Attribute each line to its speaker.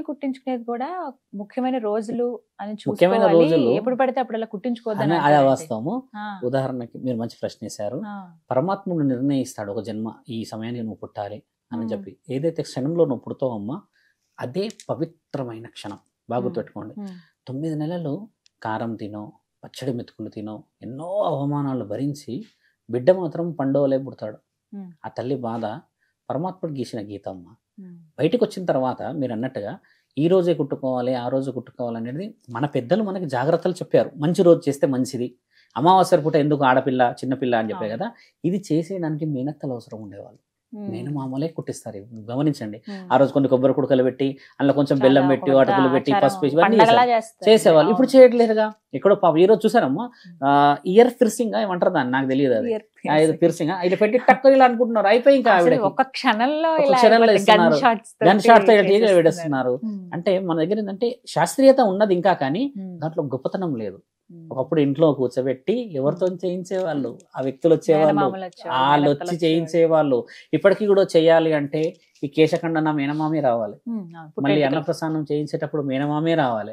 Speaker 1: కుట్టించుకునేది కూడా ముఖ్యమైన రోజులు అని
Speaker 2: ముఖ్యమైన
Speaker 1: చూసుకోవాలి.
Speaker 2: రోజులు
Speaker 1: ఎప్పుడు పడితే అప్పుడు అలా కుట్టించుకోవద్దని
Speaker 2: అది
Speaker 1: అంటారేంటి?
Speaker 2: వాస్తవము.
Speaker 1: ఆ!
Speaker 2: ఉదాహరణకి మీరు మంచి ప్రశ్న వేశారు.
Speaker 1: ఆ!
Speaker 2: పరమాత్ముడు నిర్ణయిస్తాడు ఒక జన్మ ఈ సమయానికి నువ్వు పుట్టాలి అని
Speaker 1: హ్మ్.
Speaker 2: చెప్పి. ఏదైతే క్షణంలో నువ్వు పుడతావమ్మా అదే పవిత్రమైన క్షణం. బాగా
Speaker 1: హ్మ్.
Speaker 2: గుర్తుపెట్టుకోండి.
Speaker 1: హ్మ్.
Speaker 2: 9 నెలలు కారం తినో, పచ్చడి మెతుకులు తినో, ఎన్నో అవమానాలు భరించి బిడ్డ మాత్రం పండోలే పుడతాడు.
Speaker 1: హ్మ్.
Speaker 2: ఆ తల్లి బాధ పరమాత్ముడు గీసిన గీత అమ్మ.
Speaker 1: హ్మ్.
Speaker 2: బయటికి వచ్చిన తర్వాత మీరు అన్నట్టుగా ఈ రోజే కుట్టుకోవాలి, ఆ రోజు కుట్టుకోవాలి అనేది మన పెద్దలు మనకి జాగ్రత్తలు చెప్పారు. మంచి రోజు చేస్తే మంచిది. అమావాస్య పూట ఎందుకు ఆడపిల్ల, చిన్నపిల్ల అని చెప్పే
Speaker 1: అవును.
Speaker 2: కదా. ఇది చేసేయడానికి మేనత్తలు అవసరం ఉండేవాళ్ళు.
Speaker 1: హ్మ్.
Speaker 2: మేనమామలే కుట్టిస్తారు. ఇవి గమనించండి.
Speaker 1: హ్మ్.
Speaker 2: ఆ రోజు కొన్ని కొబ్బరి కుడకలు పెట్టి, అందులో కొంచెం
Speaker 1: చాలా
Speaker 2: బెల్లం
Speaker 1: ఒక
Speaker 2: పెట్టి,
Speaker 1: పెద్ద
Speaker 2: అటుకులు పెట్టి,
Speaker 1: ఆచారం,
Speaker 2: పసుపు వేసి ఇవన్నీ
Speaker 1: పండగలా
Speaker 2: చేశారు.
Speaker 1: చేస్తారు.
Speaker 2: చేసేవాళ్ళు. ఇప్పుడు
Speaker 1: అవును.
Speaker 2: చేయట్లేదుగా. ఎక్కడో పాపం ఈ రోజు చూసారమ్మా ఇయర్ పిర్సింగ్ ఏమంటారు దాన్ని నాకు తెలియదు అది.
Speaker 1: ఇయర్
Speaker 2: ఇది
Speaker 1: పియర్సింగ్.
Speaker 2: పిర్సింగ్ ఇలా పెట్టి టక్కుని ఇలా అనుకుంటున్నారు. అయిపోయి ఇంకా
Speaker 1: అసలు
Speaker 2: ఆవిడకి
Speaker 1: ఒక క్షణంలో
Speaker 2: ఒక
Speaker 1: ఇలా
Speaker 2: క్షణంలో
Speaker 1: గన్
Speaker 2: ఇస్తున్నారు.
Speaker 1: షాట్స్
Speaker 2: గన్
Speaker 1: తోటి
Speaker 2: షాట్ తో టీగా
Speaker 1: చేసేస్తున్నారు.
Speaker 2: వేడేస్తున్నారు.
Speaker 1: హ్మ్.
Speaker 2: అంటే మన దగ్గర ఏంటంటే శాస్త్రీయత ఉన్నది ఇంకా, కానీ
Speaker 1: హ్మ్.
Speaker 2: దాంట్లో గొప్పతనం లేదు.
Speaker 1: హ్మ్.
Speaker 2: ఒకప్పుడు ఇంట్లో కూర్చోబెట్టి ఎవరితో చేయించేవాళ్ళు, ఆ వ్యక్తులు వచ్చేవాళ్ళు,
Speaker 1: మేనమామలు వచ్చేవాళ్ళు,
Speaker 2: వాళ్ళు
Speaker 1: మేనత్తలు
Speaker 2: వచ్చి
Speaker 1: వచ్చేవాళ్ళు.
Speaker 2: చేయించేవాళ్ళు. ఇప్పటికీ కూడా చేయాలి అంటే ఈ కేశఖండన మేనమామే రావాలి.
Speaker 1: హ్మ్. అవును.
Speaker 2: మళ్ళీ
Speaker 1: పుట్టెంటుకలు.
Speaker 2: అన్నప్రసాదం చేయించేటప్పుడు మేనమామే రావాలి.